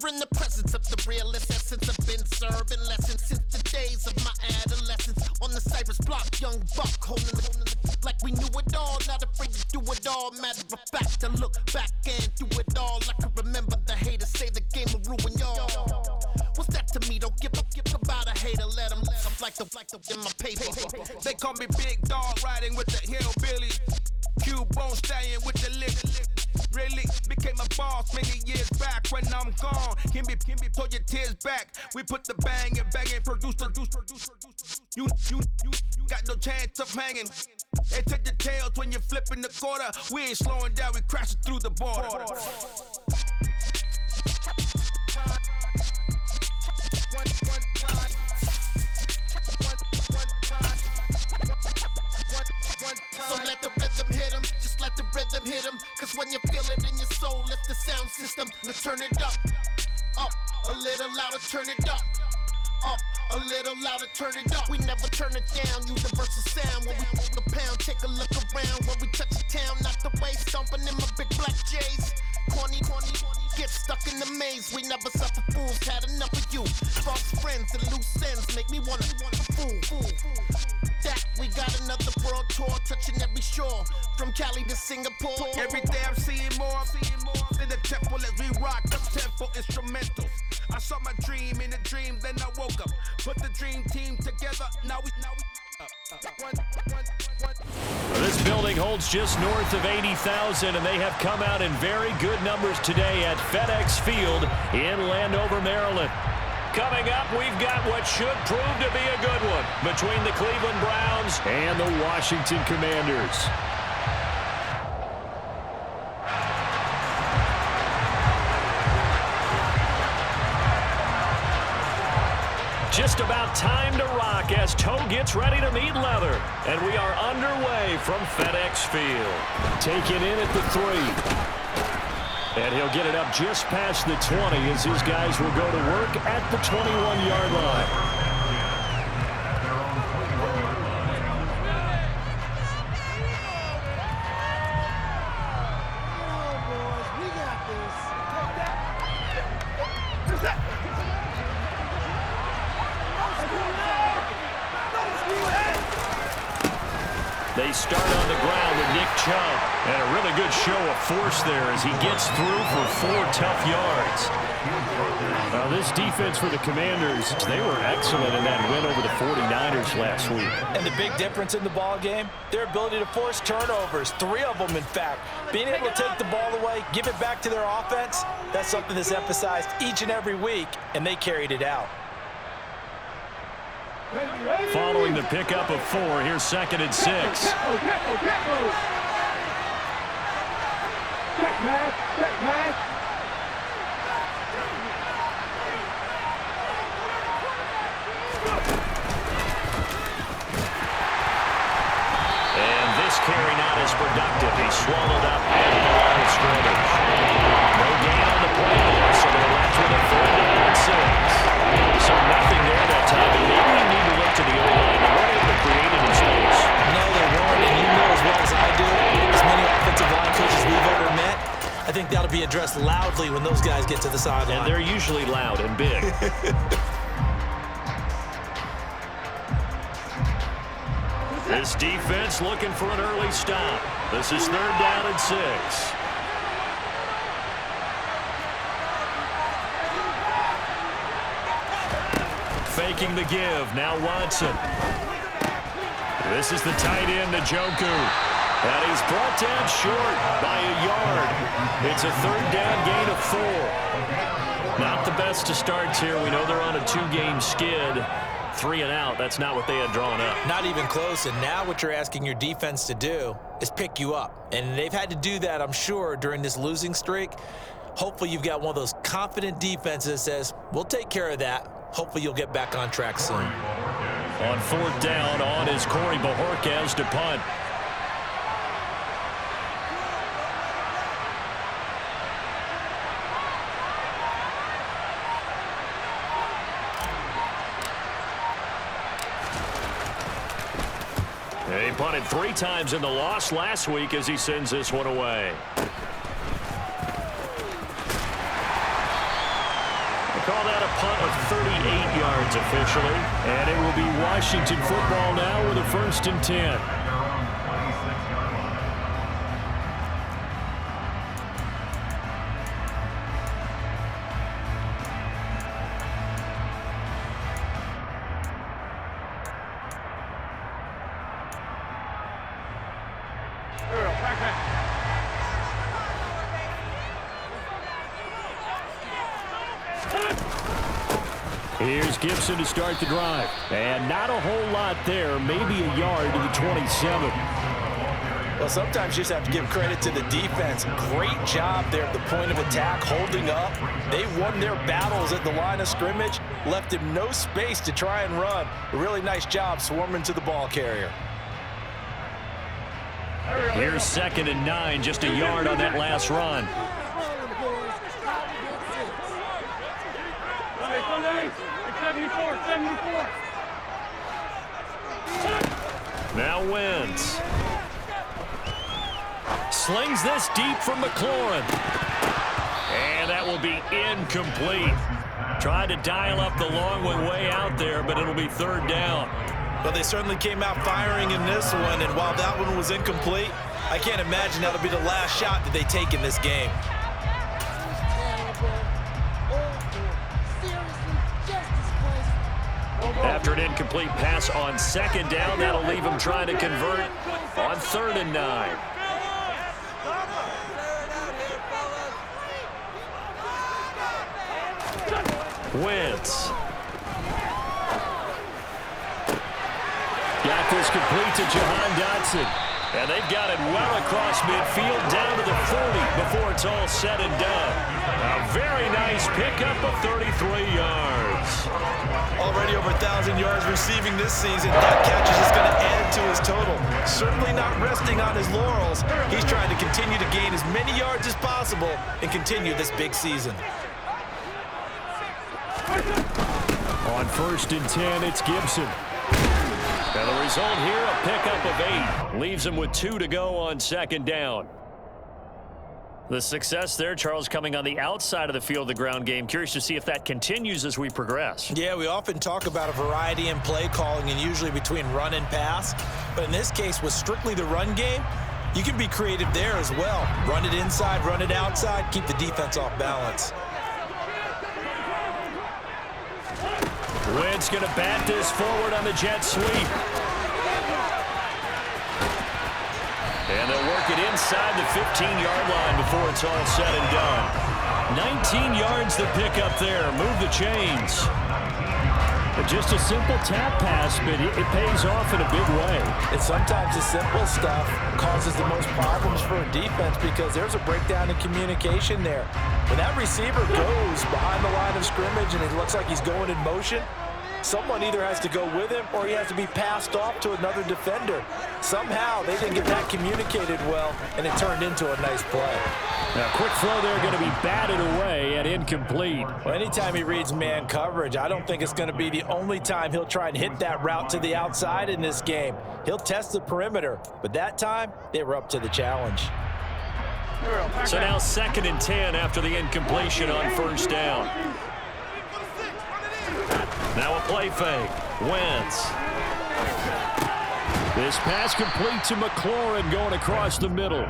in the presence of the realest essence. I've been serving lessons since the days of my adolescence. On the Cypress block, young buck holding the like we knew it all. Not afraid to do it all. Matter of fact, to look back and do it all. I can remember the haters say the game will ruin y'all. What's that to me? Don't give about a hater. Let them like the in my paper. They call me Big Dog, riding with the hillbilly. Cubone staying with the lick. Really became a boss many years back. When I'm gone, can be pull your tears back. We put the bang and produce. You got no chance of hanging. They take your tails when you're flipping the quarter. We ain't slowing down, we crashing through the border. So let the rhythm hit him, just let the rhythm hit him. Cause when you feel it in your soul, lift the sound system. Now turn it up, a little louder, turn it up, a little louder, turn it up. We never turn it down, universal sound. When we move the pound, take a look around. When we touch the town, not the way, stomping in my big black J's. Corny, get stuck in the maze. We never suffer fools, had enough of you. False friends and loose ends make me wanna fool. That we got another world tour, touching every shore, from Cali to Singapore. Every day I'm seeing more in the temple as we rock the temple instrumentals. I saw my dream in a dream, then I woke up. Put the dream team together, now we This building holds just north of 80,000, and they have come out in very good numbers today at FedEx Field in Landover, Maryland. Coming up, we've got what should prove to be a good one between the Cleveland Browns and the Washington Commanders. Just about time to rock as Toe gets ready to meet leather. And we are underway from FedEx Field. Taken in at the 3. And he'll get it up just past the 20 as his guys will go to work at the 21-yard line. They start on the ground with Nick Chubb. And a really good show of force there as he gets through for 4 tough yards. Now this defense for the Commanders, they were excellent in that win over the 49ers last week. And the big difference in the ball game, their ability to force turnovers, 3 of them in fact. Being able to take the ball away, give it back to their offense, that's something that's emphasized each and every week, and they carried it out. Following the pickup of 4, here's 2nd and 6. And this carry not as productive. He swallowed up at the line of scrimmage. No gain on the play there, so they're left with a 3rd down and 6. So nothing there that time. And maybe you need to look to the O-line. They weren't able to create it in space. No, they weren't, and you know as well as I do, as many offensive line coaches we've ever met, I think that'll be addressed loudly when those guys get to the sideline. And they're usually loud and big. This defense looking for an early stop. This is 3rd down and 6. Faking the give. Now Watson. This is the tight end, Njoku. And he's brought down short by a yard. It's a 3rd down gain of 4. Not the best of starts here. We know they're on a 2-game skid. 3 and out. That's not what they had drawn up. Not even close. And now what you're asking your defense to do is pick you up. And they've had to do that, I'm sure, during this losing streak. Hopefully you've got one of those confident defenses that says, we'll take care of that. Hopefully you'll get back on track soon. On 4th down, on is Corey Bojorquez to punt. He punted 3 times in the loss last week as he sends this one away. Call that a punt of 38 yards officially. And it will be Washington football now with a 1st and 10. Here's Gibson to start the drive. And not a whole lot there, maybe a yard to the 27. Well, sometimes you just have to give credit to the defense. Great job there at the point of attack, holding up. They won their battles at the line of scrimmage, left him no space to try and run. A really nice job swarming to the ball carrier. Here's 2nd and 9, just a yard on that last run. Now Wentz. Slings this deep from McLaurin. And that will be incomplete. Tried to dial up the long one way out there, but it'll be 3rd down. But they certainly came out firing in this one, and while that one was incomplete, I can't imagine that'll be the last shot that they take in this game. After an incomplete pass on 2nd down, that'll leave him trying to convert on 3rd and 9. Wentz. Got this complete to Jahan Dotson. And they've got it well across midfield down to the 40 before it's all said and done. A very nice pickup of 33 yards. Already over 1,000 yards receiving this season. That catches is going to add to his total. Certainly not resting on his laurels. He's trying to continue to gain as many yards as possible and continue this big season. On 1st and 10, it's Gibson. And the result here, a pickup of 8. Leaves him with 2 to go on 2nd down. The success there, Charles, coming on the outside of the field, the ground game. Curious to see if that continues as we progress. Yeah, we often talk about a variety in play calling and usually between run and pass. But in this case, with strictly the run game, you can be creative there as well. Run it inside, run it outside, keep the defense off balance. Wentz going to bat this forward on the jet sweep. And they'll work it inside the 15-yard line before it's all said and done. 19 yards to pick up there. Move the chains. Just a simple tap pass, but it pays off in a big way. And sometimes the simple stuff causes the most problems for a defense because there's a breakdown in communication there. When that receiver goes behind the line of scrimmage and it looks like he's going in motion, someone either has to go with him or he has to be passed off to another defender. Somehow they didn't get that communicated well, and it turned into a nice play. Now, quick throw there going to be batted away and incomplete. Well, anytime he reads man coverage, I don't think it's going to be the only time he'll try and hit that route to the outside in this game. He'll test the perimeter, but that time they were up to the challenge. So now 2nd and 10 after the incompletion on 1st down. Now a play fake. Wentz. This pass complete to McLaurin going across the middle.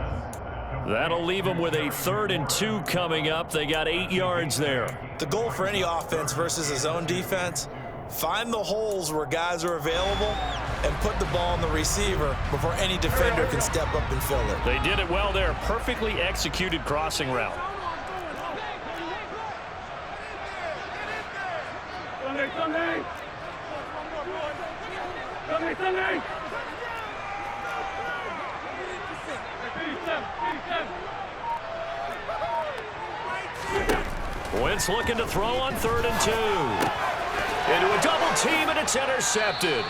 That'll leave them with a 3rd and 2 coming up. They got 8 yards there. The goal for any offense versus his own defense, find the holes where guys are available and put the ball on the receiver before any defender can step up and fill it. They did it well there. Perfectly executed crossing route. Wentz looking to throw on 3rd and 2. Into a double team, and it's intercepted.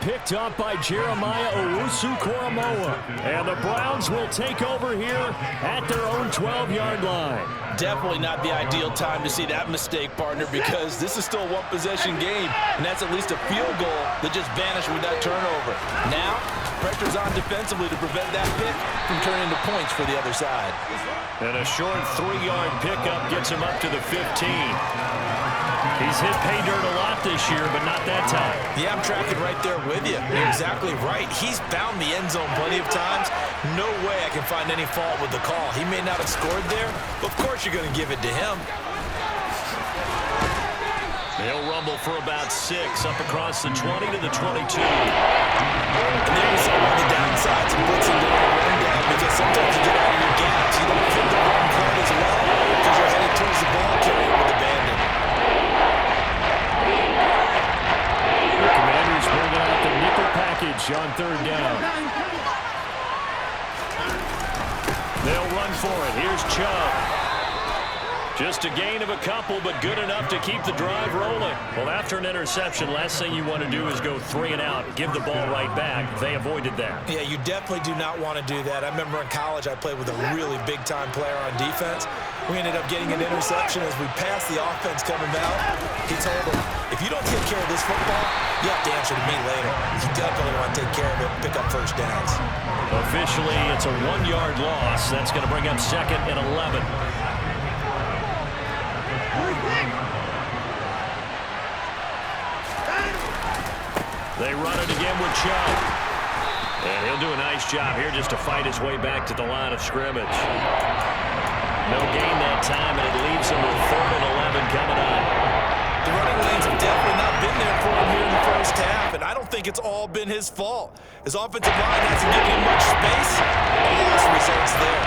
picked up by Jeremiah Owusu-Koramoah. And the Browns will take over here at their own 12-yard line. Definitely not the ideal time to see that mistake, partner, because this is still a one-possession game, and that's at least a field goal that just vanished with that turnover. Now, pressure's on defensively to prevent that pick from turning into points for the other side. And a short 3-yard pickup gets him up to the 15. He's hit pay dirt a lot this year, but not that time. Yeah, I'm tracking right there with you. You're exactly right. He's found the end zone plenty of times. No way I can find any fault with the call. He may not have scored there, but of course you're going to give it to him. They'll rumble for about 6 up across the 20 to the 22. And there you see one of the downsides of blitzing during a run down, because sometimes you get out of your gaps. You don't fit the wrong play as well because you're headed towards the ball carrier with abandon. The Commanders bringing out the nickel package on 3rd down. They'll run for it. Here's Chubb. Just a gain of a couple, but good enough to keep the drive rolling. Well, after an interception, last thing you want to do is go 3 and out, give the ball right back. They avoided that. Yeah, you definitely do not want to do that. I remember in college I played with a really big-time player on defense. We ended up getting an interception as we passed the offense coming out. He told him, if you don't take care of this football, you have to answer to me later. You definitely want to take care of it, pick up first downs. Officially, it's a 1-yard loss. That's going to bring up 2nd and 11. They run it again with Chubb. And he'll do a nice job here just to fight his way back to the line of scrimmage. No gain that time, and it leaves him with 3rd and 11 coming up. The running lanes have definitely not been there for him here in the first half, and I don't think it's all been his fault. His offensive line hasn't given him much space. A loss results there.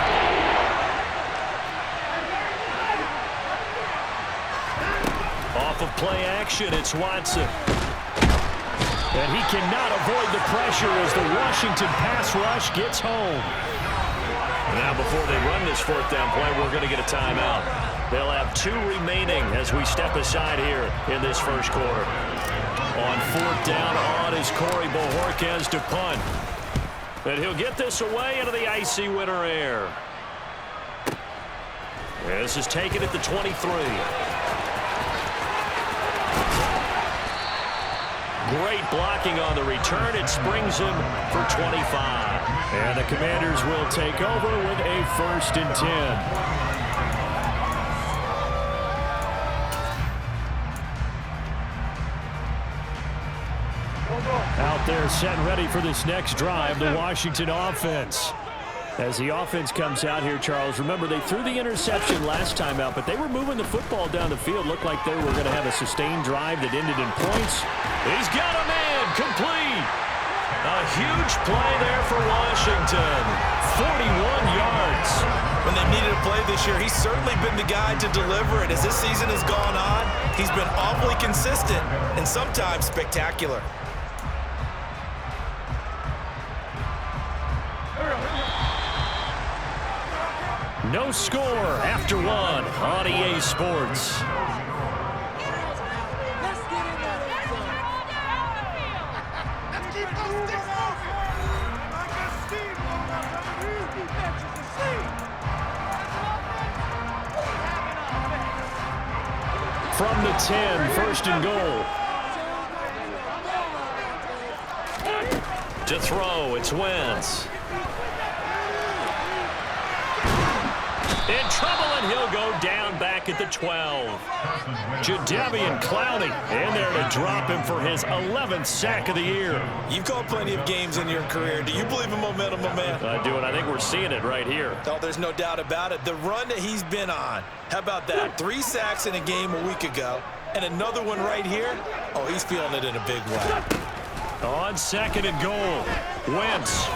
Off of play action, it's Watson. And he cannot avoid the pressure as the Washington pass rush gets home. Now, before they run this 4th down play, we're going to get a timeout. They'll have 2 remaining as we step aside here in this first quarter. On 4th down, on is Corey Bojorquez to punt. And he'll get this away into the icy winter air. This is taken at the 23. Great blocking on the return. It springs him for 25. And the Commanders will take over with a 1st and 10. Out there set and ready for this next drive, the Washington offense. As the offense comes out here, Charles, remember they threw the interception last time out, but they were moving the football down the field. Looked like they were going to have a sustained drive that ended in points. He's got a man, complete. A huge play there for Washington. 41 yards. When they needed a play this year, he's certainly been the guy to deliver it. As this season has gone on, he's been awfully consistent and sometimes spectacular. No score after 1 on EA Sports. From the 10, 1st and goal. To throw, it's Wentz. In trouble, and he'll go down back at the 12. Jadeveon Clowney in there to drop him for his 11th sack of the year. You've called plenty of games in your career. Do you believe in momentum, my man? I do, and I think we're seeing it right here. Oh, there's no doubt about it. The run that he's been on. How about that? 3 sacks in a game a week ago, and another one right here. Oh, he's feeling it in a big way. On 2nd and goal, Wentz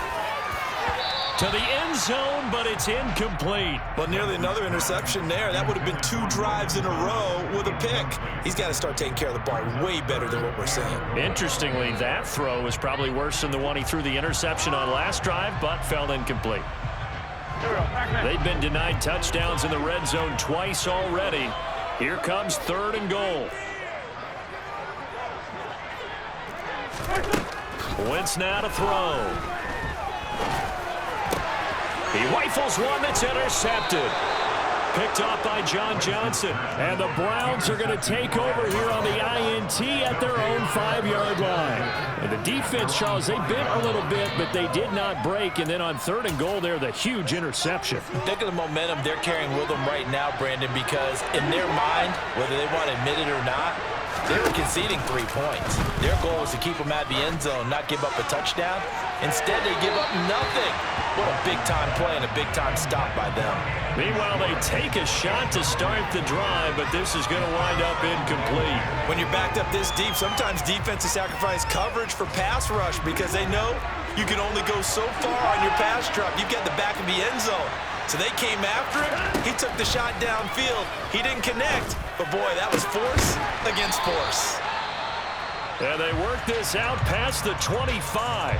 to the end zone, but it's incomplete. Well, nearly another interception there. That would have been 2 drives in a row with a pick. He's got to start taking care of the ball way better than what we're seeing. Interestingly, that throw was probably worse than the one he threw the interception on last drive, but fell incomplete. They've been denied touchdowns in the red zone twice already. Here comes 3rd and goal. Wentz now to throw. He rifles one that's intercepted. Picked off by John Johnson. And the Browns are going to take over here on the INT at their own 5-yard line. And the defense, Charles, they bit a little bit, but they did not break. And then on 3rd and goal there, the huge interception. Think of the momentum they're carrying with them right now, Brandon, because in their mind, whether they want to admit it or not, they were conceding 3 points. Their goal was to keep them at the end zone, not give up a touchdown. Instead, they give up nothing. What a big-time play and a big-time stop by them. Meanwhile, they take a shot to start the drive, but this is going to wind up incomplete. When you're backed up this deep, sometimes defenses sacrifice coverage for pass rush because they know you can only go so far on your pass drop. You've got the back of the end zone. So they came after him. He took the shot downfield. He didn't connect, but boy, that was force against force. And they work this out past the 25.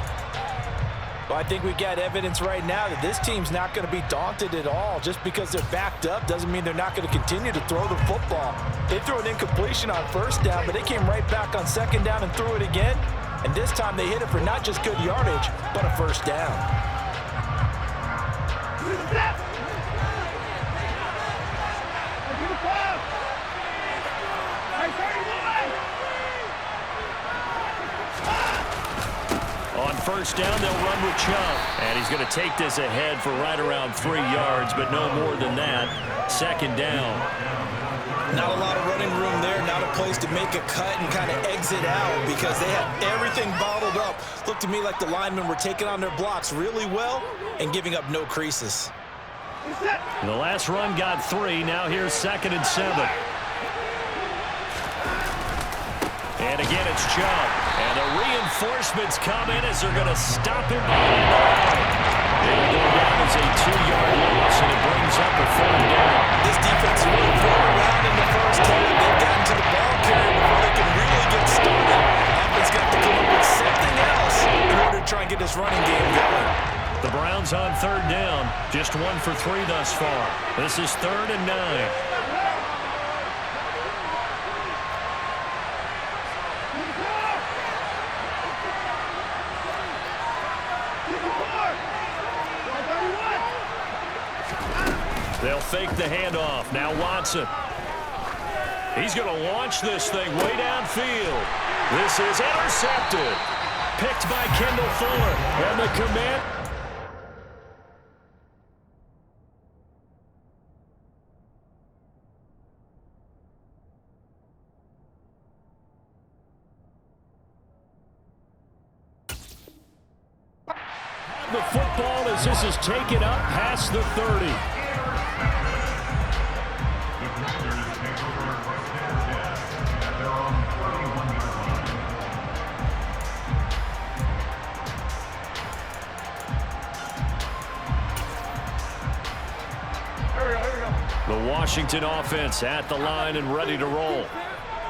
Well, I think we got evidence right now that this team's not going to be daunted at all. Just because they're backed up doesn't mean they're not going to continue to throw the football. They threw an incompletion on 1st down, but they came right back on 2nd down and threw it again. And this time they hit it for not just good yardage, but a 1st down. On 1st down, they'll run with Chubb. And he's going to take this ahead for right around 3 yards, but no more than that. 2nd down. Not a lot of running room there, not a place to make a cut and kind of exit out because they had everything bottled up. Looked to me like the linemen were taking on their blocks really well and giving up no creases. The last run got 3. Now here's 2nd and 7. And again, it's Chubb. And the reinforcements come in as they're going to stop him behind the line. They'll go down as a 2-yard loss, and it brings up a 3rd down. This defense is really thrown around in the first half. They've gotten to the ball carrier before they can really get started. Offense got to come up with something else in order to try and get this running game going. The Browns on 3rd down, just 1 for 3 thus far. This is 3rd and 9. They'll fake the handoff. Now Watson. He's going to launch this thing way downfield. This is intercepted. Picked by Kendall Fuller. And the command. The football as this is taken up past the 30. The Washington offense at the line and ready to roll.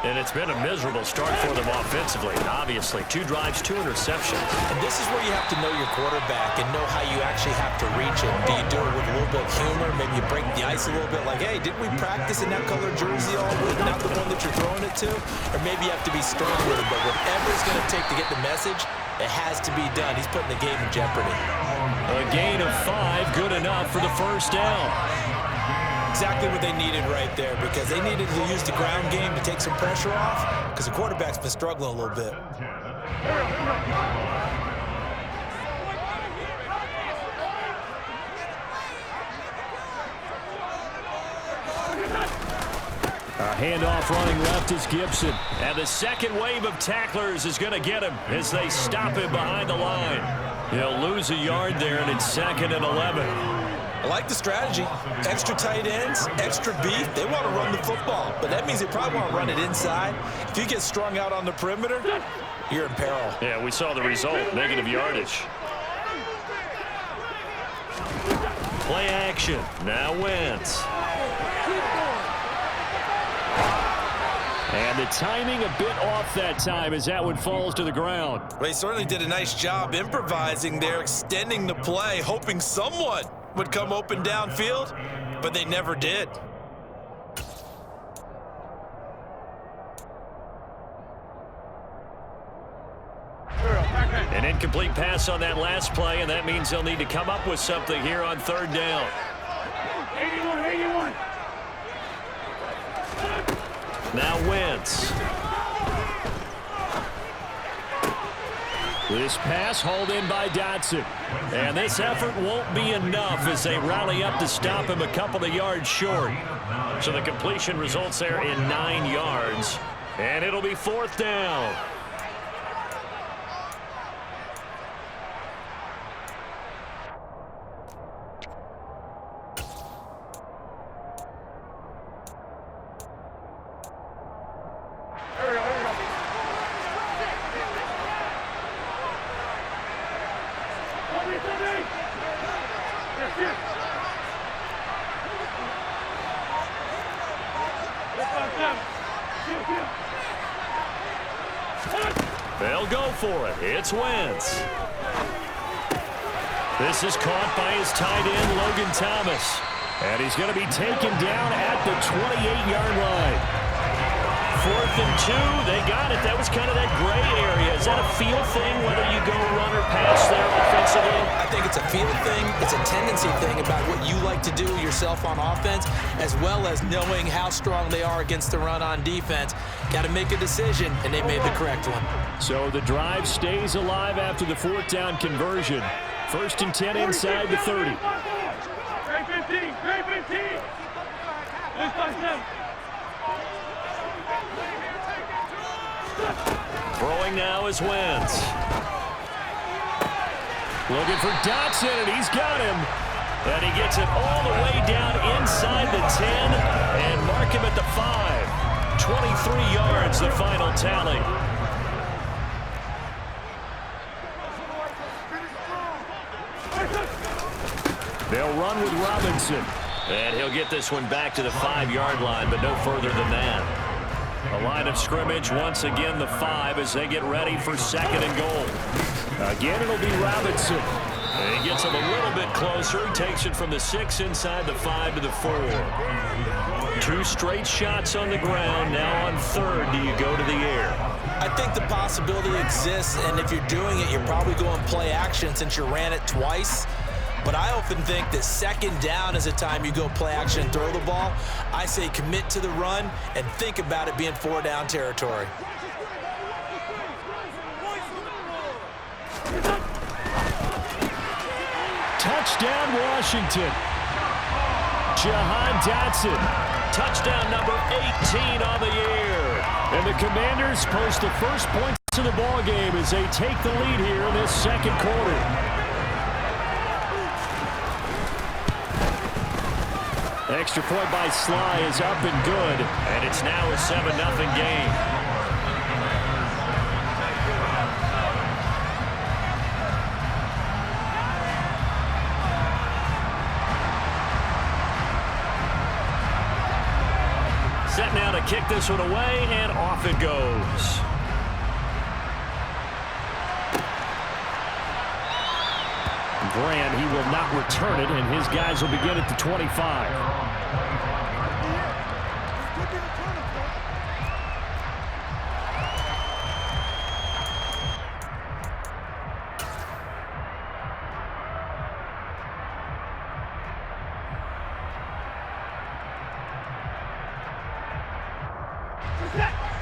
And it's been a miserable start for them offensively. Obviously, 2 drives, 2 interceptions. And this is where you have to know your quarterback and know how you actually have to reach him. Do you do it with a little bit of humor? Maybe you break the ice a little bit like, hey, didn't we practice in that color jersey all week, not the one that you're throwing it to? Or maybe you have to be stern with him. But whatever it's going to take to get the message, it has to be done. He's putting the game in jeopardy. A gain of 5, good enough for the 1st down. Exactly what they needed right there because they needed to use the ground game to take some pressure off because the quarterback's been struggling a little bit. A handoff running left is Gibson. And the second wave of tacklers is going to get him as they stop him behind the line. He'll lose a yard there, and it's 2nd and 11. I like the strategy. Extra tight ends, extra beef. They want to run the football, but that means they probably want to run it inside. If you get strung out on the perimeter, you're in peril. Yeah, we saw the result, negative yardage. Play action. Now Wentz. And the timing a bit off that time as that one falls to the ground. Well, he certainly did a nice job improvising there, extending the play, hoping someone would come open downfield, but they never did. An incomplete pass on that last play, and that means they'll need to come up with something here on third down. 81. Now Wentz. This pass hauled in by Dotson. And this effort won't be enough as they rally up to stop him a couple of yards short. So the completion results there in 9 yards. And it'll be fourth down. They'll go for it. It's Wentz. This is caught by his tight end, Logan Thomas. And he's going to be taken down at the 28-yard line. 4th and 2. They got it. That was kind of that gray area. Is that a feel thing, whether you go run or pass there offensively? I think it's a feel thing. It's a tendency thing about what you like to do yourself on offense, as well as knowing how strong they are against the run on defense. Got to make a decision, and they made the correct one. So the drive stays alive after the 4th down conversion. 1st and 10 inside the 30. Great 15. Great 15. Throwing now is Wentz. Looking for Dotson, and he's got him. And he gets it all the way down inside the 10 and mark him at the 5. 23 yards, the final tally. They'll run with Robinson. And he'll get this one back to the 5-yard line, but no further than that. A line of scrimmage, once again the 5 as they get ready for 2nd and goal. Again, it'll be Robinson. And he gets him a little bit closer. He takes it from the 6 inside the 5 to the 4. 2 straight shots on the ground. Now on 3rd, do you go to the air? I think the possibility exists, and if you're doing it, you're probably going play action since you ran it twice. But I often think that 2nd down is a time you go play action and throw the ball. I say commit to the run and think about it being 4-down territory. Touchdown, Washington. Jahan Dotson. Touchdown number 18 on the year. And the Commanders post the first points of the ball game as they take the lead here in this 2nd quarter. Extra point by Sly is up and good, and it's now a 7-0 game. Set now to kick this one away, and off it goes. Brand, he will not return it, and his guys will begin at the 25.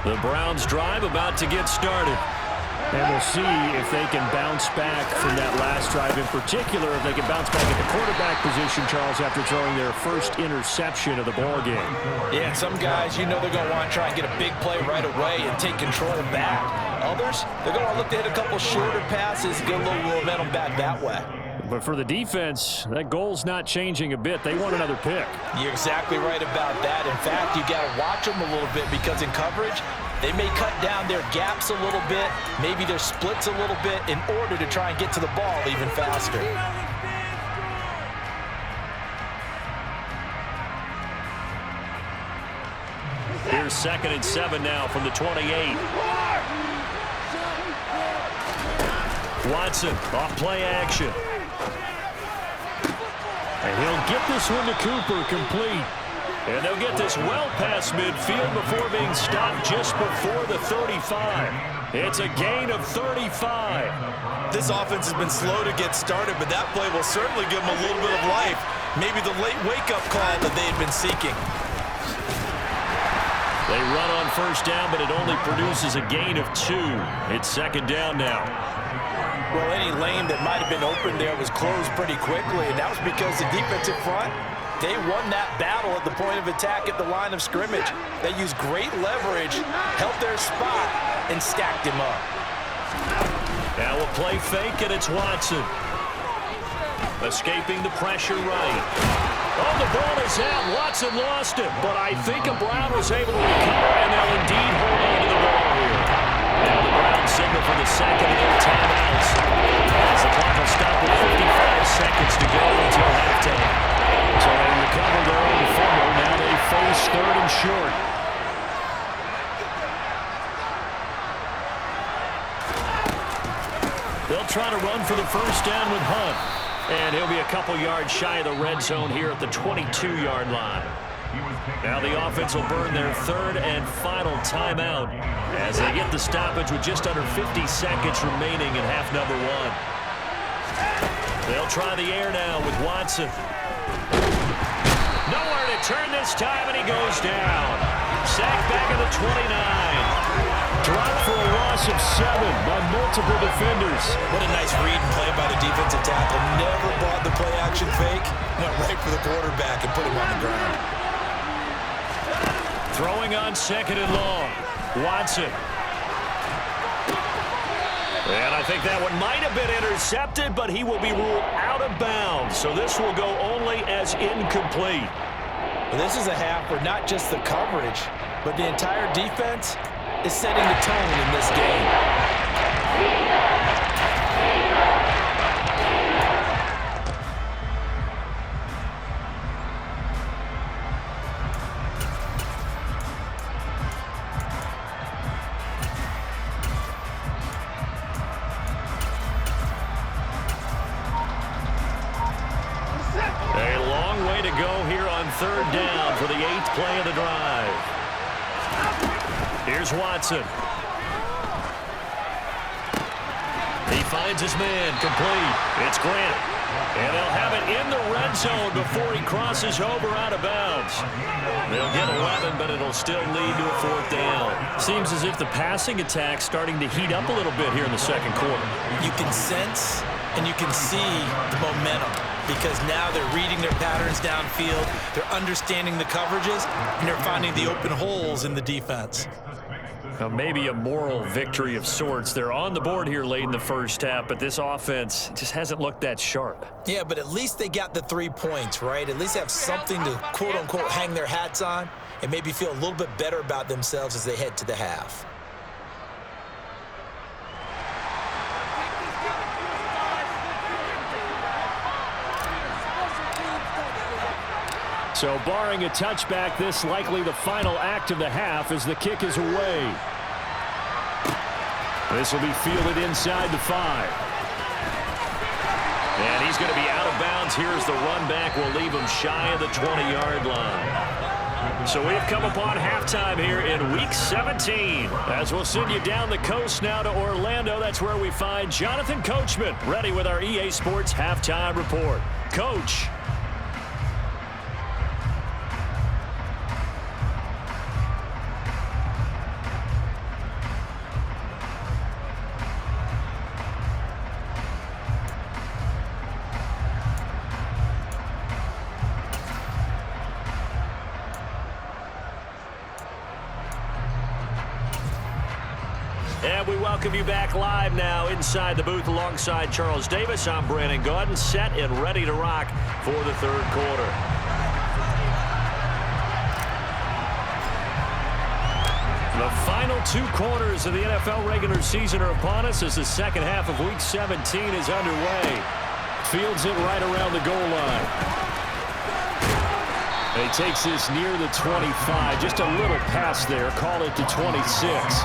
The Browns drive about to get started. And we'll see if they can bounce back from that last drive, in particular if they can bounce back at the quarterback position, Charles, after throwing their first interception of the ballgame. Yeah, some guys, you know they're going to want to try and get a big play right away and take control back. Others, they're going to look to hit a couple shorter passes, get a little momentum back that way. But for the defense, that goal's not changing a bit. They want another pick. You're exactly right about that. In fact, you got to watch them a little bit because in coverage, they may cut down their gaps a little bit, maybe their splits a little bit in order to try and get to the ball even faster. Here's 2nd and 7 now from the 28. Watson off play action. And he'll get this one to Cooper complete. And they'll get this well past midfield before being stopped just before the 35. It's a gain of 35. This offense has been slow to get started, but that play will certainly give them a little bit of life. Maybe the late wake-up call that they had been seeking. They run on first down, but it only produces a gain of 2. It's second down now. Well, any lane that might have been open there was closed pretty quickly, and that was because the defensive front, they won that battle at the point of attack at the line of scrimmage. They used great leverage, held their spot, and stacked him up. Now we'll play fake, and it's Watson. Escaping the pressure right. Oh, the ball is out. Watson lost it, but I think Brown was able to recover, and they'll indeed hold on to the ball here. Now the Browns signal for the second of their timeouts. As the clock will stop with 55 seconds to go until halftime. So they recover their own fumble. Now they face third and short. They'll try to run for the first down with Hunt. And he'll be a couple yards shy of the red zone here at the 22-yard line. Now the offense will burn their third and final timeout as they get the stoppage with just under 50 seconds remaining in half number 1. They'll try the air now with Watson. Nowhere to turn this time, and he goes down. Sacked back at the 29. Dropped for a loss of 7 by multiple defenders. What a nice read and play by the defensive tackle. Never brought the play-action fake. Went right for the quarterback and put him on the ground. Throwing on second and long. Watson. And I think that one might have been intercepted, but he will be ruled out of bounds. So this will go only as incomplete. Well, this is a half where not just the coverage, but the entire defense is setting the tone in this game. A long way to go here on third down for the 8th play of the drive. Here's Watson. He finds his man, complete. It's Grant. And they'll have it in the red zone before he crosses over out of bounds. They'll get 11, but it'll still lead to a 4th down. Seems as if the passing attack's starting to heat up a little bit here in the second quarter. You can sense and you can see the momentum because now they're reading their patterns downfield, they're understanding the coverages, and they're finding the open holes in the defense. Maybe a moral victory of sorts. They're on the board here late in the first half, but this offense just hasn't looked that sharp. Yeah, but at least they got the 3 points, right? At least have something to, quote-unquote, hang their hats on and maybe feel a little bit better about themselves as they head to the half. So barring a touchback, this likely the final act of the half as the kick is away. This will be fielded inside the 5. And he's going to be out of bounds. Here's the run back. Will leave him shy of the 20-yard line. So we've come upon halftime here in Week 17. As we'll send you down the coast now to Orlando, that's where we find Jonathan Coachman ready with our EA Sports Halftime Report. Coach. And we welcome you back live now inside the booth alongside Charles Davis. I'm Brandon Gaudin, set and ready to rock for the third quarter. The final 2 quarters of the NFL regular season are upon us as the second half of Week 17 is underway. Fields it right around the goal line. He takes this near the 25, just a little past there, call it the 26.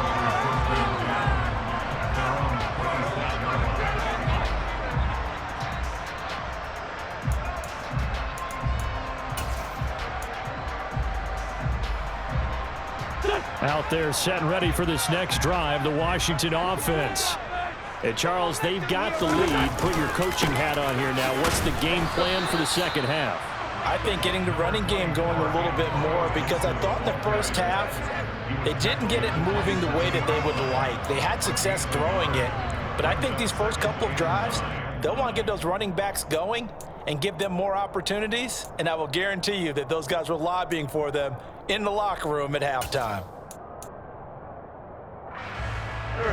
Out there set and ready for this next drive, the Washington offense. And Charles, they've got the lead. Put your coaching hat on here now. What's the game plan for the second half? I think getting the running game going a little bit more, because I thought in the first half they didn't get it moving the way that they would like. They had success throwing it, but I think these first couple of drives, they'll want to get those running backs going and give them more opportunities, and I will guarantee you that those guys were lobbying for them in the locker room at halftime.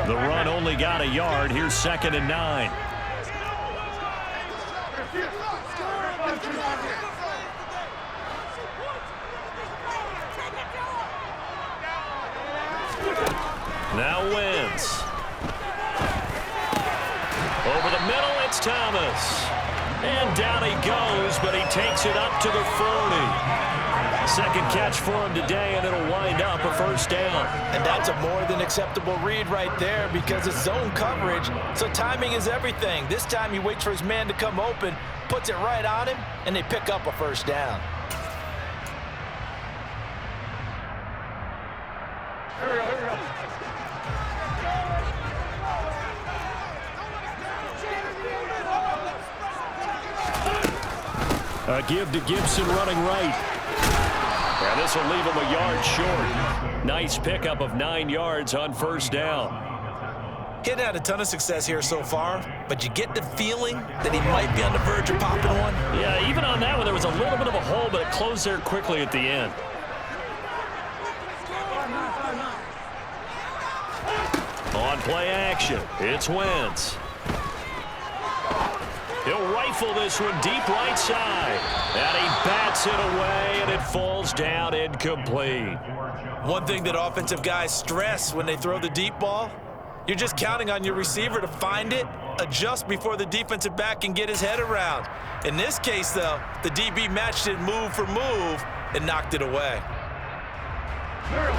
The run only got a yard. Here's 2nd and 9. Now Wentz. Over the middle, it's Thomas. And down he goes, but he takes it up to the 40. Second catch for him today, and it'll wind up a first down. And that's a more than acceptable read right there, because it's zone coverage, so timing is everything. This time he waits for his man to come open, puts it right on him, and they pick up a first down. A give to Gibson running right. And this will leave him a yard short. Nice pickup of 9 yards on first down. He hadn't had a ton of success here so far, but you get the feeling that he might be on the verge of popping one. Yeah, even on that one, there was a little bit of a hole, but it closed there quickly at the end. On play action, it's Wentz. He'll rifle this one deep right side. And he bats it away, and it falls down incomplete. One thing that offensive guys stress when they throw the deep ball, you're just counting on your receiver to find it, adjust before the defensive back can get his head around. In this case, though, the DB matched it move for move and knocked it away.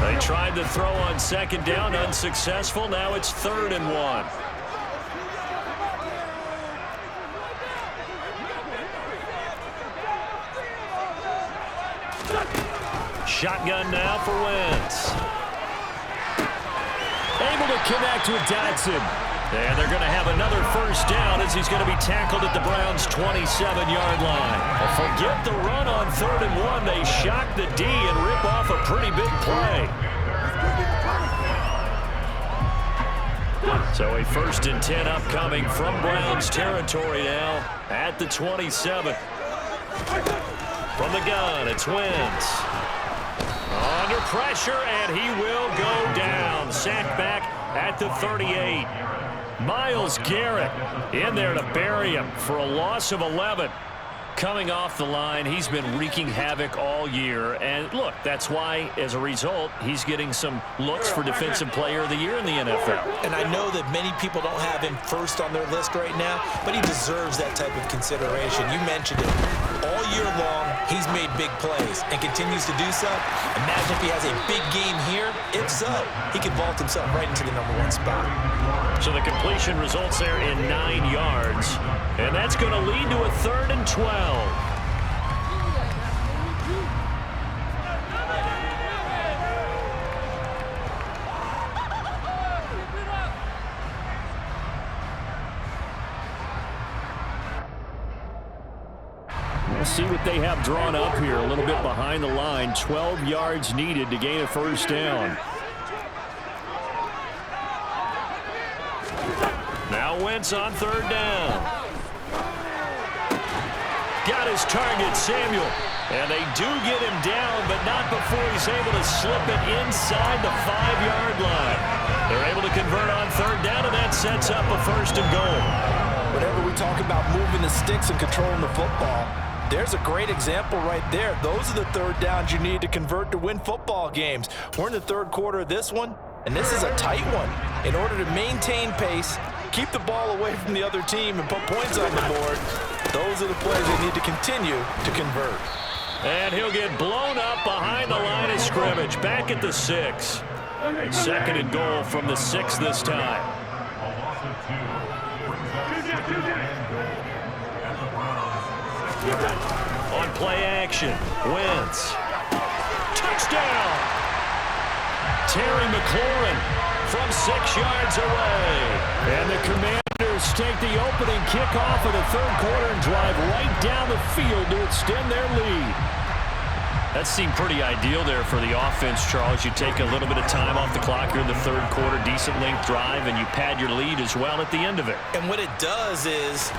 They tried to throw on second down, unsuccessful. Now it's 3rd and 1. Shotgun now for Wentz. Able to connect with Dodson. And they're going to have another first down as he's going to be tackled at the Browns' 27-yard line. Well, forget the run on 3rd and 1. They shock the D and rip off a pretty big play. So a 1st and 10 upcoming from Browns territory now at the 27. From the gun, it's Wentz. Under pressure, and he will go down. Sacked back at the 38. Myles Garrett in there to bury him for a loss of 11. Coming off the line, he's been wreaking havoc all year. And look, that's why, as a result, he's getting some looks for Defensive Player of the Year in the NFL. And I know that many people don't have him first on their list right now, but he deserves that type of consideration. You mentioned it. All year long, he's made big plays and continues to do so. Imagine if he has a big game here. If so, he could vault himself right into the #1 spot. So the completion results there in 9 yards. And that's going to lead to a 3rd and 12. We'll see what they have drawn up here. A little bit behind the line. 12 yards needed to gain a first down. Now Wentz on 3rd down. Got his target, Samuel. And they do get him down, but not before he's able to slip it inside the 5-yard line. They're able to convert on 3rd down, and that sets up a 1st and goal. Whenever we talk about moving the sticks and controlling the football, there's a great example right there. Those are the 3rd downs you need to convert to win football games. We're in the 3rd quarter of this one, and this is a tight one. In order to maintain pace, keep the ball away from the other team, and put points on the board, those are the plays they need to continue to convert. And he'll get blown up behind the line of scrimmage. Back at the 6. 2nd and goal from the 6 this time. On play action, Wentz. Touchdown! Terry McLaurin from 6 yards away. And the Commanders take the opening kickoff of the third quarter and drive right down the field to extend their lead. That seemed pretty ideal there for the offense, Charles. You take a little bit of time off the clock here in the third quarter, decent length drive, and you pad your lead as well at the end of it. And what it does is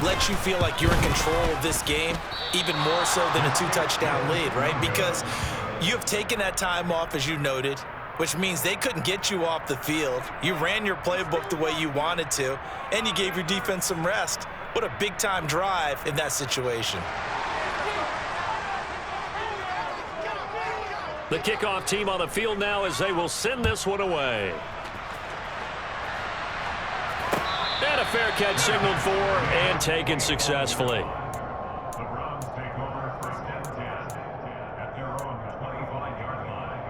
let you feel like you're in control of this game, even more so than a 2-touchdown lead, right? Because you have taken that time off, as you noted, which means they couldn't get you off the field. You ran your playbook the way you wanted to, and you gave your defense some rest. What a big-time drive in that situation. The kickoff team on the field now as they will send this one away. And a fair catch signaled for and taken successfully. The Browns take over first and 10 at their own 25-yard line.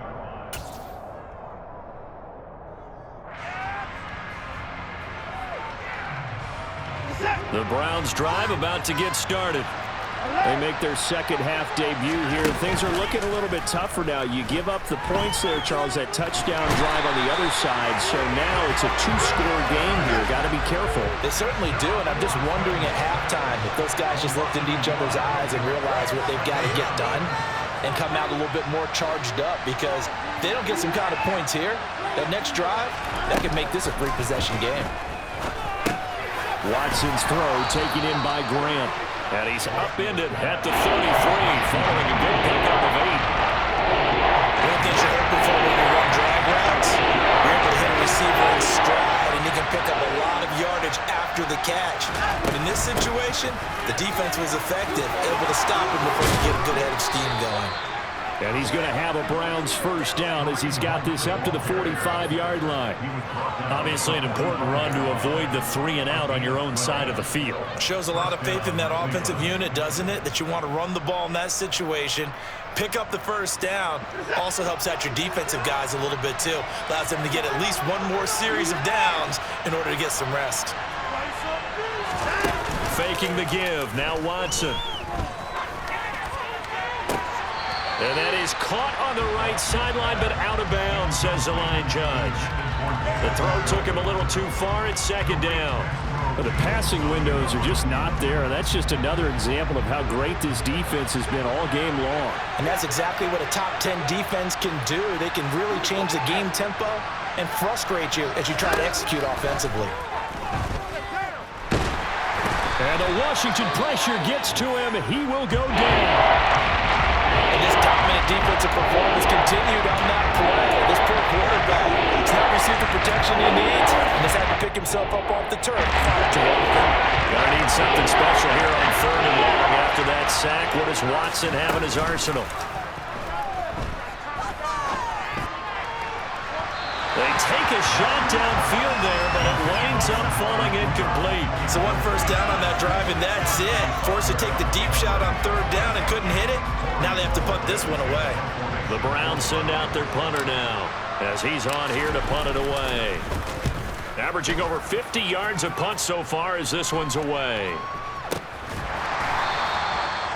The Browns drive about to get started. They make their second half debut here. Things are looking a little bit tougher now. You give up the points there, Charles, that touchdown drive on the other side. So now it's a 2-score game here. Got to be careful. They certainly do, and I'm just wondering at halftime if those guys just looked into each other's eyes and realized what they've got to get done and come out a little bit more charged up, because if they don't get some kind of points here, that next drive, that could make this a 3-possession game. Watson's throw taken in by Grant. And he's upended at the 33, following a good pickup of 8. One thing you're hoping for when you run drag routes, you're able to hit a receiver in stride, and you can pick up a lot of yardage after the catch. But in this situation, the defense was effective, able to stop him before you get a good head of steam going. And he's going to have a Browns first down as he's got this up to the 45-yard line. Obviously an important run to avoid the 3-and-out on your own side of the field. Shows a lot of faith in that offensive unit, doesn't it? That you want to run the ball in that situation, pick up the first down. Also helps out your defensive guys a little bit too. Allows them to get at least one more series of downs in order to get some rest. Faking the give. Now Watson. And that is caught on the right sideline, but out of bounds, says the line judge. The throw took him a little too far. It's second down. But the passing windows are just not there. That's just another example of how great this defense has been all game long. And that's exactly what a top 10 defense can do. They can really change the game tempo and frustrate you as you try to execute offensively. And the Washington pressure gets to him. He will go down. And this dominant defensive performance continued on that play. This poor quarterback has not received the protection he needs and has had to pick himself up off the turf. Gonna need something special here on 3rd and long after that sack. What does Watson have in his arsenal? They take a shot downfield there, but it winds up falling incomplete. So one first down on that drive, and that's it. Forced to take the deep shot on 3rd down and couldn't hit it. Now they have to punt this one away. The Browns send out their punter now as he's on here to punt it away. Averaging over 50 yards a punt so far as this one's away.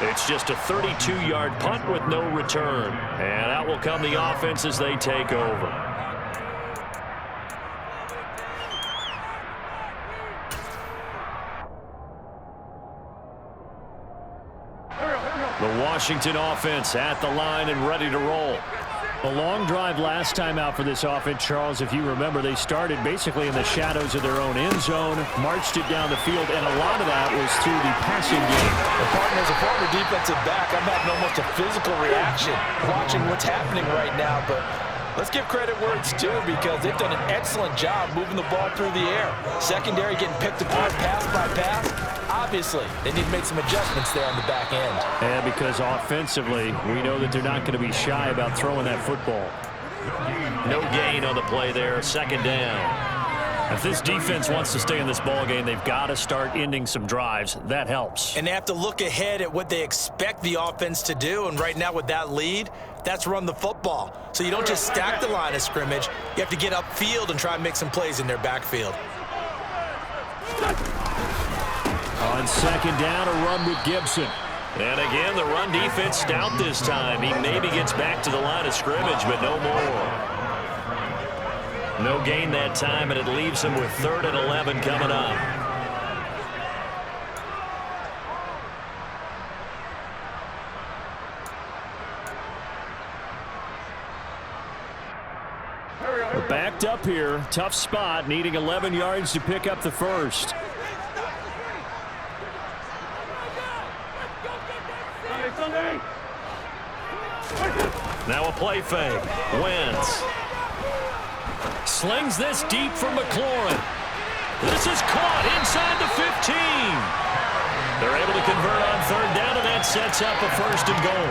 It's just a 32-yard punt with no return. And out will come the offense as they take over. The Washington offense at the line and ready to roll. A long drive last time out for this offense, Charles. If you remember, they started basically in the shadows of their own end zone, marched it down the field, and a lot of that was through the passing game. As a former defensive back, I'm having almost a physical reaction watching what's happening right now, but let's give credit where it's due, because they've done an excellent job moving the ball through the air. Secondary getting picked apart pass by pass. Obviously, they need to make some adjustments there on the back end. And because offensively, we know that they're not going to be shy about throwing that football. No gain on the play there, second down. If this defense wants to stay in this ball game, they've got to start ending some drives. That helps. And they have to look ahead at what they expect the offense to do. And right now with that lead, that's run the football. So you don't just stack the line of scrimmage. You have to get upfield and try and make some plays in their backfield. On second down, a run with Gibson. And again, the run defense stout this time. He maybe gets back to the line of scrimmage, but no more. No gain that time, and it leaves him with 3rd and 11 coming up. We're backed up here. Tough spot, needing 11 yards to pick up the first. Now a play fake. Wentz slings this deep for McLaurin. This is caught inside the 15. They're able to convert on 3rd down, and that sets up a 1st and goal.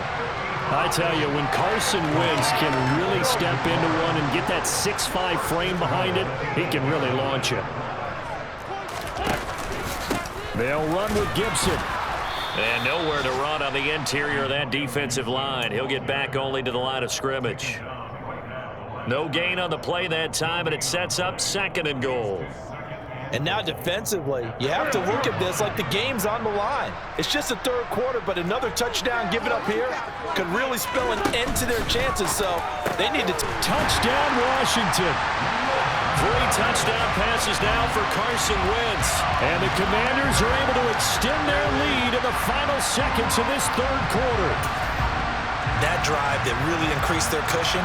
I tell you, when Carson Wentz can really step into one and get that 6'5" frame behind it, he can really launch it. They'll run with Gibson. And nowhere to run on the interior of that defensive line. He'll get back only to the line of scrimmage. No gain on the play that time, and it sets up 2nd and goal. And now defensively, you have to look at this like the game's on the line. It's just the 3rd quarter, but another touchdown given up here could really spell an end to their chances, so they need to touchdown Washington. 3 touchdown passes now for Carson Wentz. And the Commanders are able to extend their lead in the final seconds of this 3rd quarter. That drive that really increased their cushion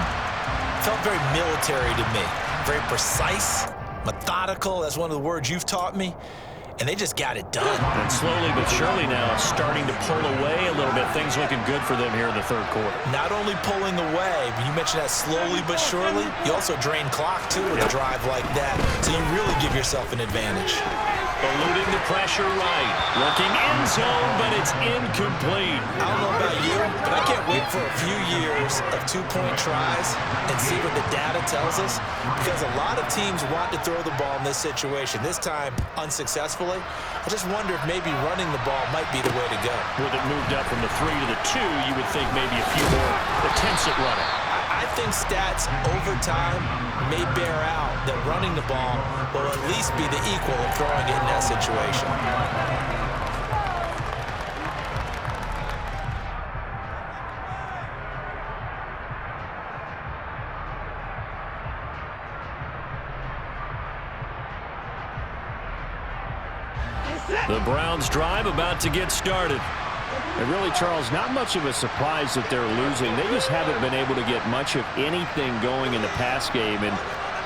felt very military to me. Very precise, methodical. That's one of the words you've taught me. And they just got it done. And slowly but surely now starting to pull away a little bit. Things looking good for them here in the 3rd quarter. Not only pulling away, but you mentioned that slowly but surely. You also drain clock, too, with a drive like that. So you really give yourself an advantage. Eluding the pressure right. Looking end zone, but it's incomplete. I don't know about you, but I can't wait for a few years of 2-point tries and see what the data tells us. Because a lot of teams want to throw the ball in this situation. This time, unsuccessfully. I just wonder if maybe running the ball might be the way to go. With it moved up from the 3 to the 2, you would think maybe a few more attempts at running. I think stats over time may bear out that running the ball will at least be the equal of throwing it in that situation. The Browns drive about to get started. And really, Charles, not much of a surprise that they're losing. They just haven't been able to get much of anything going in the pass game. And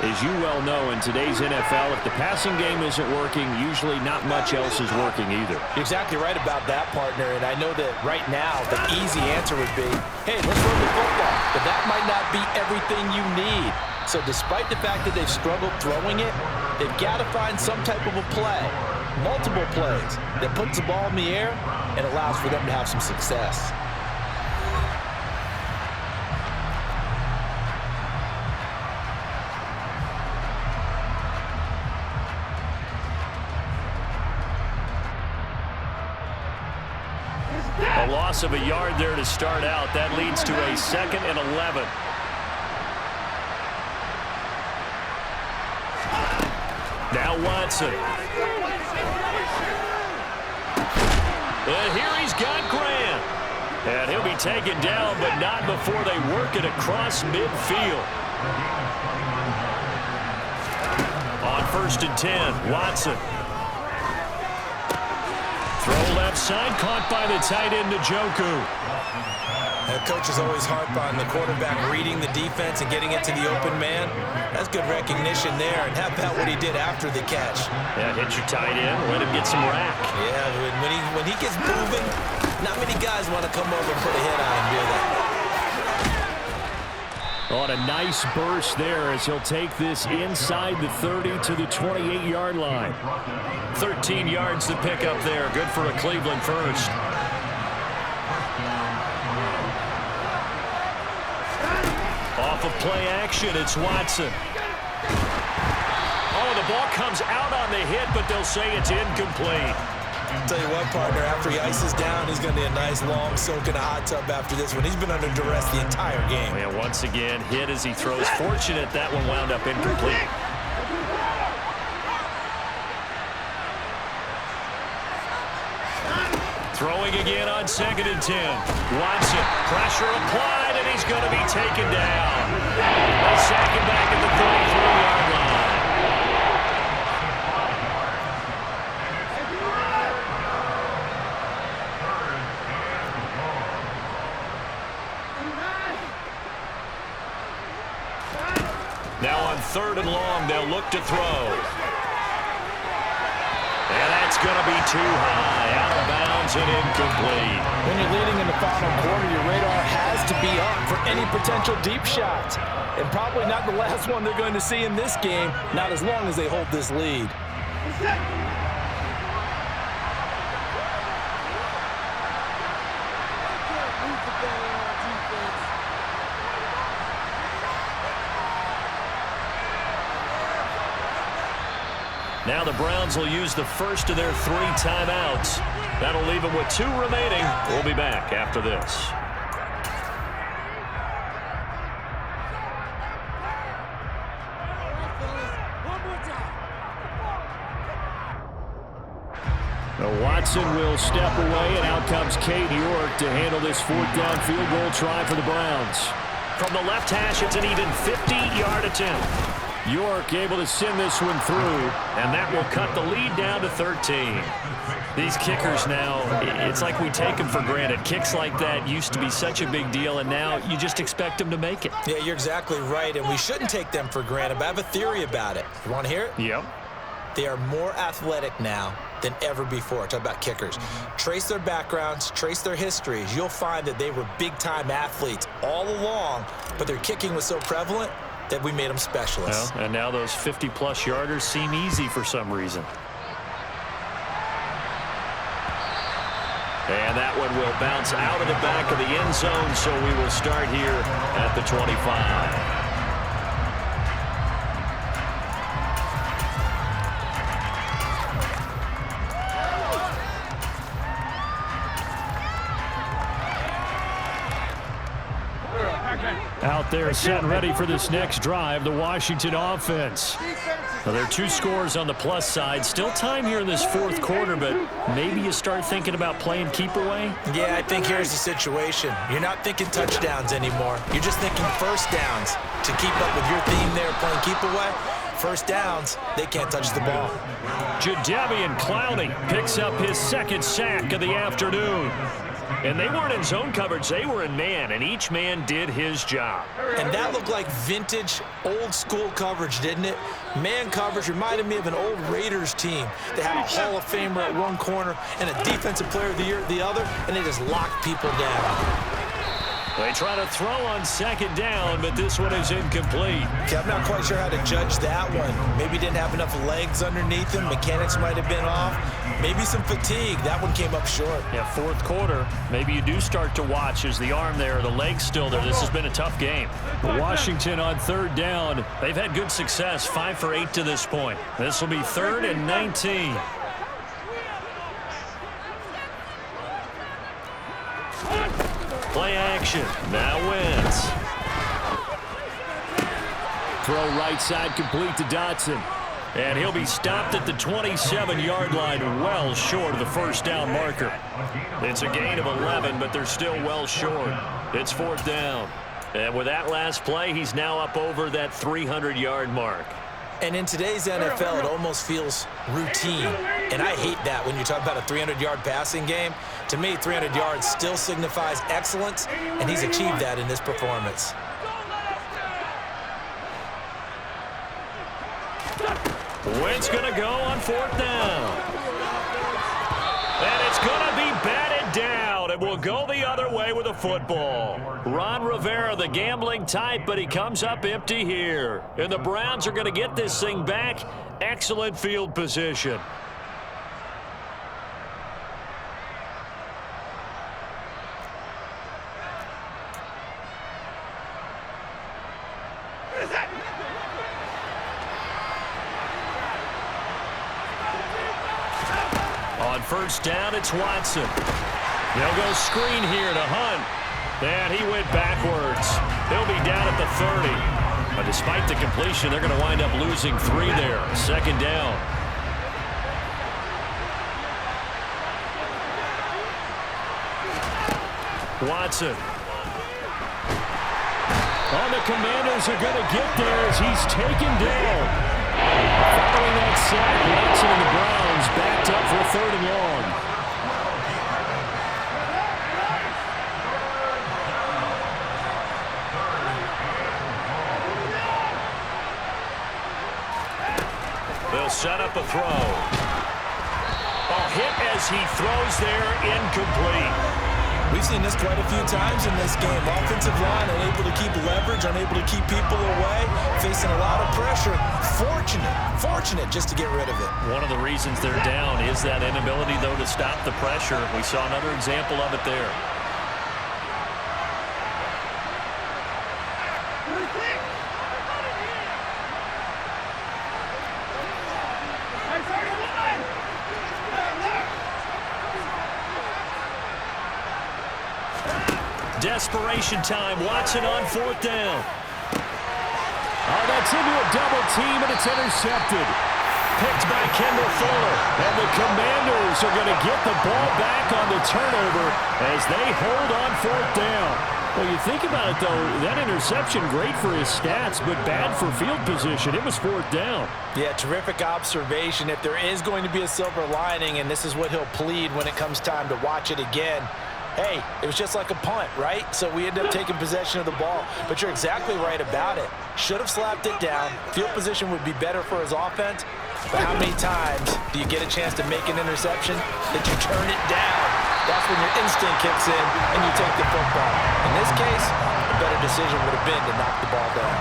as you well know, in today's NFL, if the passing game isn't working, usually not much else is working either. You're exactly right about that, partner. And I know that right now the easy answer would be, hey, let's run the football. But that might not be everything you need. So despite the fact that they've struggled throwing it, they've got to find some type of a play, multiple plays, that puts the ball in the air and allows for them to have some success. A loss of a yard there to start out. That leads to a 2nd and 11. Now Watson. And here he's got Grant. And he'll be taken down, but not before they work it across midfield. On 1st and 10, Watson. Throw left side, caught by the tight end, Njoku. That coach is always harp on the quarterback reading the defense and getting it to the open man. That's good recognition there. And how about what he did after the catch? Yeah, hit your tight end, let him get some rack. Yeah, when he gets moving, not many guys want to come over and put a hit on him, do they? On a nice burst there as he'll take this inside the 30 to the 28-yard line. 13 yards to pick up there. Good for a Cleveland first. Off of play action, it's Watson. Oh, the ball comes out on the hit, but they'll say it's incomplete. Tell you what, partner, after he ices down, he's going to need a nice long soak in a hot tub after this one. He's been under duress the entire game. Yeah, once again, hit as he throws. Fortunate that one wound up incomplete. Throwing again on 2nd and 10. Watson, pressure applied, and he's going to be taken down. They sack him back at the 33-yard line. Now on 3rd and long, they'll look to throw. And that's going to be too high, out of bounds and incomplete. When you're leading in the final quarter, your radar has to be up for any potential deep shots. And probably not the last one they're going to see in this game, not as long as they hold this lead. Now the Browns will use the first of their 3 timeouts. That'll leave them with 2 remaining. We'll be back after this. Now Watson will step away, and out comes Cade York to handle this 4th down field goal try for the Browns. From the left hash, it's an even 50-yard attempt. York able to send this one through, and that will cut the lead down to 13. These kickers now, it's like we take them for granted. Kicks like that used to be such a big deal, and now you just expect them to make it. Yeah, you're exactly right, and we shouldn't take them for granted, but I have a theory about it. You want to hear it? Yep. They are more athletic now than ever before. Talk about kickers. Trace their backgrounds, trace their histories. You'll find that they were big-time athletes all along, but their kicking was so prevalent that we made them specialists. Well, and now those 50-plus yarders seem easy for some reason. And that one will bounce out of the back of the end zone, so we will start here at the 25. Out there set and ready for this next drive, the Washington offense. Well, there are 2 scores on the plus side. Still time here in this 4th quarter, but maybe you start thinking about playing keep away? Yeah, I think here's the situation. You're not thinking touchdowns anymore. You're just thinking first downs. To keep up with your theme there, playing keep away, first downs, they can't touch the ball. Jadeveon Clowney picks up his 2nd sack of the afternoon. And they weren't in zone coverage, they were in man, and each man did his job. And that looked like vintage, old-school coverage, didn't it? Man coverage reminded me of an old Raiders team. They had a Hall of Famer at one corner and a Defensive Player of the Year at the other, and they just locked people down. They try to throw on 2nd down, but this one is incomplete. Okay, I'm not quite sure how to judge that one. Maybe didn't have enough legs underneath him. Mechanics might have been off. Maybe some fatigue. That one came up short. Yeah, 4th quarter. Maybe you do start to watch as the arm there, the leg's still there. This has been a tough game. Washington on 3rd down. They've had good success, 5 for 8 to this point. This will be 3rd and 19. Play action. Now Wentz. Throw right side complete to Dotson. And he'll be stopped at the 27-yard line, well short of the first down marker. It's a gain of 11, but they're still well short. It's 4th down. And with that last play, he's now up over that 300-yard mark. And in today's NFL, it almost feels routine. And I hate that when you talk about a 300-yard passing game. To me, 300 yards still signifies excellence, and he's achieved that in this performance. Wentz going to go on 4th down. And it's going to be batted down. It will go the other way with a football. Ron Rivera, the gambling type, but he comes up empty here. And the Browns are going to get this thing back. Excellent field position. On 1st down, it's Watson. They'll go screen here to Hunt. And he went backwards. He'll be down at the 30. But despite the completion, they're going to wind up losing 3 there. 2nd down. Watson. Oh, the Commanders are going to get there as he's taken down. Following that sack, Watson and the Browns backed up for 3rd and long. They'll set up a throw. Oh, hit as he throws there, incomplete. We've seen this quite a few times in this game. Offensive line unable to keep leverage, unable to keep people away, facing a lot of pressure. Fortunate just to get rid of it. One of the reasons they're down is that inability, though, to stop the pressure. We saw another example of it there. Desperation time. Watson on 4th down. Oh, that's into a double team, and it's intercepted. Picked by Kendall Fuller. And the Commanders are going to get the ball back on the turnover as they hold on 4th down. Well, you think about it, though, that interception, great for his stats, but bad for field position. It was 4th down. Yeah, terrific observation. If there is going to be a silver lining, and this is what he'll plead when it comes time to watch it again, hey, it was just like a punt, right? So we end up taking possession of the ball. But you're exactly right about it. Should have slapped it down. Field position would be better for his offense. But how many times do you get a chance to make an interception that you turn it down? That's when your instinct kicks in and you take the football. In this case, a better decision would have been to knock the ball down.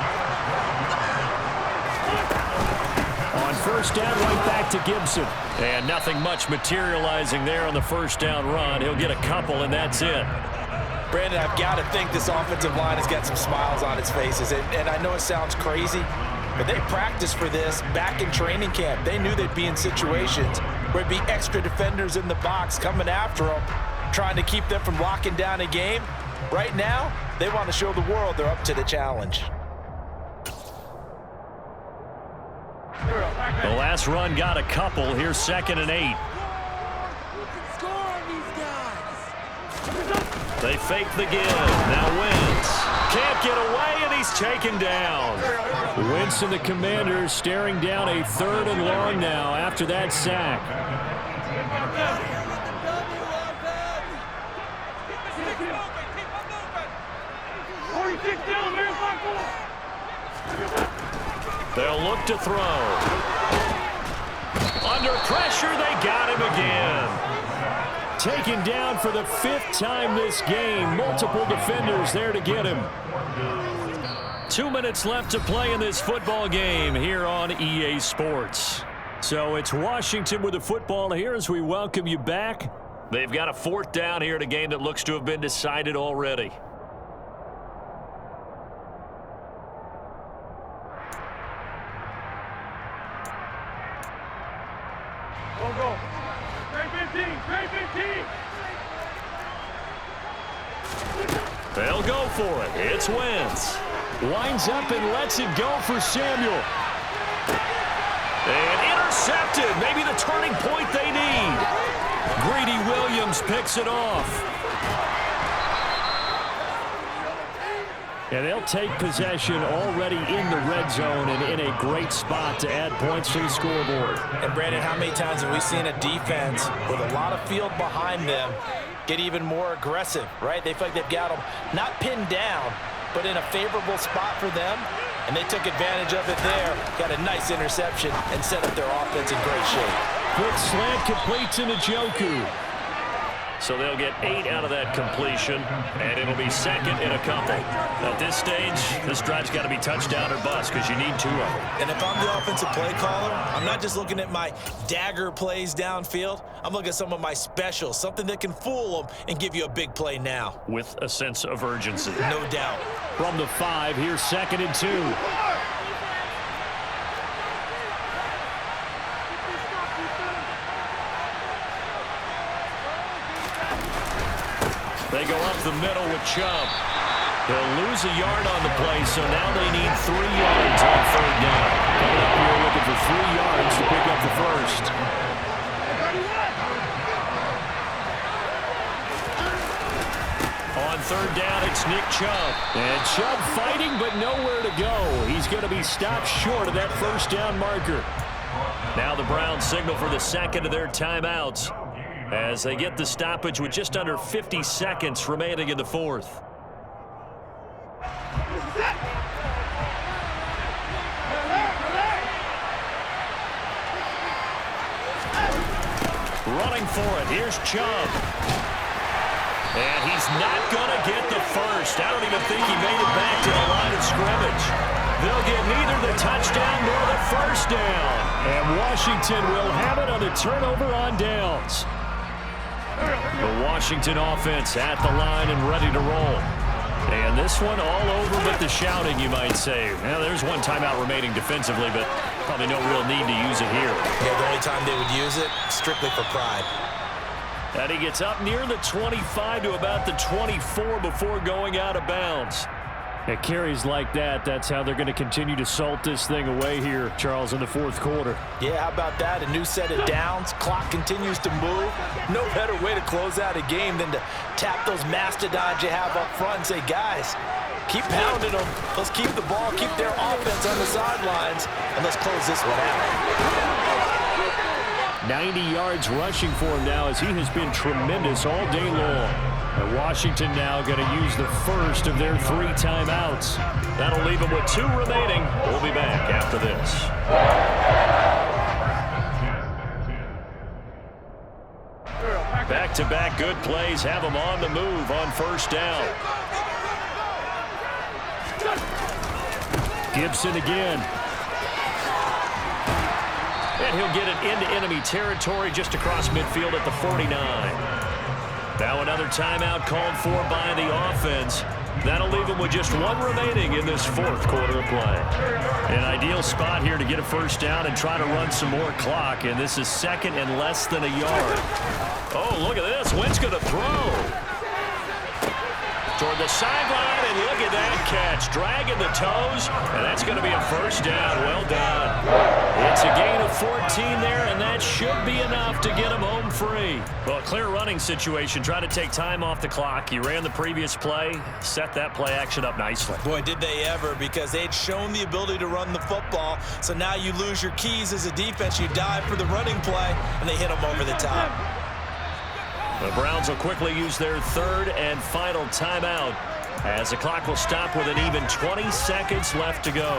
On 1st down, right back to Gibson. And nothing much materializing there on the 1st down run. He'll get a couple, and that's it. Brandon, I've got to think this offensive line has got some smiles on its faces. And I know it sounds crazy, but they practiced for this back in training camp. They knew they'd be in situations where it'd be extra defenders in the box coming after them, trying to keep them from locking down a game. Right now, they want to show the world they're up to the challenge. The last run got a couple. Here's 2nd and 8. They fake the give. Now Wentz can't get away, and he's taken down. Wentz and the Commanders staring down a 3rd and long now after that sack. They'll look to throw. Under pressure, they got him again. Taken down for the 5th time this game. Multiple defenders there to get him. 2 minutes left to play in this football game here on EA Sports. So it's Washington with the football here as we welcome you back. They've got a 4th down here in a game that looks to have been decided already. Go. Straight 15. They'll go for it. It's Wentz. Winds up and lets it go for Samuel. And intercepted. Maybe the turning point they need. Greedy Williams picks it off. And they'll take possession already in the red zone and in a great spot to add points to the scoreboard. And Brandon, how many times have we seen a defense with a lot of field behind them get even more aggressive, right? They feel like they've got them not pinned down, but in a favorable spot for them, and they took advantage of it there, got a nice interception, and set up their offense in great shape. Quick slant completes into Njoku. So they'll get 8 out of that completion, and it'll be 2nd and a couple. At this stage, this drive's got to be touchdown or bust because you need 2 of them. And if I'm the offensive play caller, I'm not just looking at my dagger plays downfield. I'm looking at some of my specials, something that can fool them and give you a big play now. With a sense of urgency. No doubt. From the 5, here's 2nd and 2. They go up the middle with Chubb. They'll lose a yard on the play, so now they need 3 yards on 3rd down. Coming up here looking for 3 yards to pick up the first. On third down, it's Nick Chubb. And Chubb fighting, but nowhere to go. He's going to be stopped short of that first down marker. Now the Browns signal for the second of their timeouts as they get the stoppage with just under 50 seconds remaining in the fourth. Running for it. Here's Chubb. And he's not going to get the first. I don't even think he made it back to the line of scrimmage. They'll get neither the touchdown nor the first down. And Washington will have it on the turnover on downs. The Washington offense at the line and ready to roll. And this one all over but the shouting, you might say. Well, there's one timeout remaining defensively, but probably no real need to use it here. Yeah, the only time they would use it, strictly for pride. And he gets up near the 25 to about the 24 before going out of bounds. At carries like that, that's how they're going to continue to salt this thing away here, Charles, in the fourth quarter. Yeah, how about that? A new set of downs. Clock continues to move. No better way to close out a game than to tap those mastodons you have up front and say, guys, keep pounding them. Let's keep the ball, keep their offense on the sidelines, and let's close this one out. 90 yards rushing for him now as he has been tremendous all day long. And Washington now going to use the first of their 3 timeouts. That'll leave them with 2 remaining. We'll be back after this. Back-to-back good plays have them on the move on first down. Gibson again. And he'll get it into enemy territory just across midfield at the 49. Now another timeout called for by the offense. That'll leave them with just 1 remaining in this fourth quarter of play. An ideal spot here to get a first down and try to run some more clock, and this is second and less than a yard. Oh, look at this. Wentz going to throw toward the sideline, and look at that catch. Dragging the toes, and that's going to be a first down. Well done. It's a gain of 14 there, and that should be enough to get him home free. Well, a clear running situation. Try to take time off the clock. He ran the previous play, set that play action up nicely. Boy, did they ever, because they'd shown the ability to run the football. So now you lose your keys as a defense. You dive for the running play, and they hit them over the top. The Browns will quickly use their 3rd and final timeout as the clock will stop with an even 20 seconds left to go.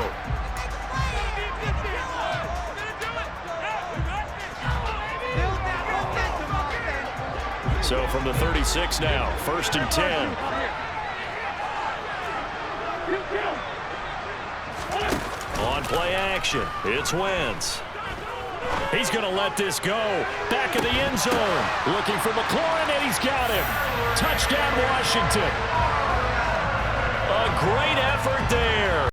So from the 36 now, 1st and 10. On play action, it's Wentz. He's going to let this go. Back of the end zone. Looking for McLaurin, and he's got him. Touchdown, Washington. A great effort there.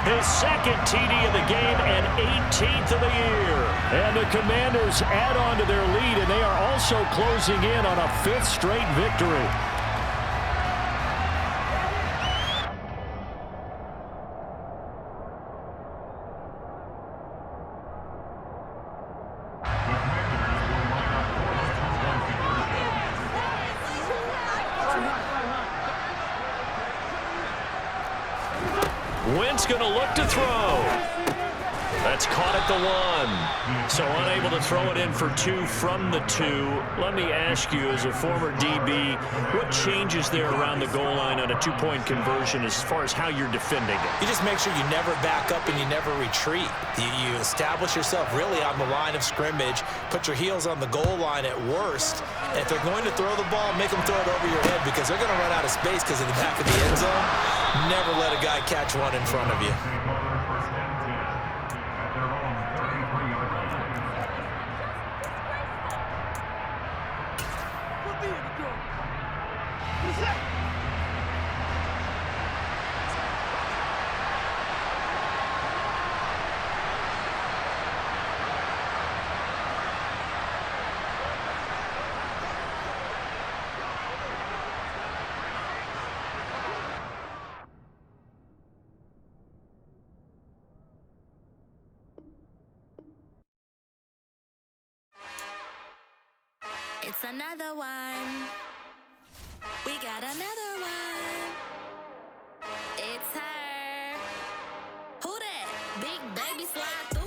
His 2nd TD of the game and 18th of the year. And the Commanders add on to their lead, and they are also closing in on a 5th straight victory. Wentz going to look to throw. That's caught at the 1. So unable to throw it in for 2 from the 2. Let me ask you, as a former DB, what changes there around the goal line on a 2-point conversion as far as how you're defending it? You just make sure you never back up and you never retreat. You establish yourself really on the line of scrimmage, put your heels on the goal line at worst. And if they're going to throw the ball, make them throw it over your head, because they're going to run out of space because of the back of the end zone. Never let a guy catch one in front of you. It's another one. We got another one. It's her. Who that? Big baby slide through.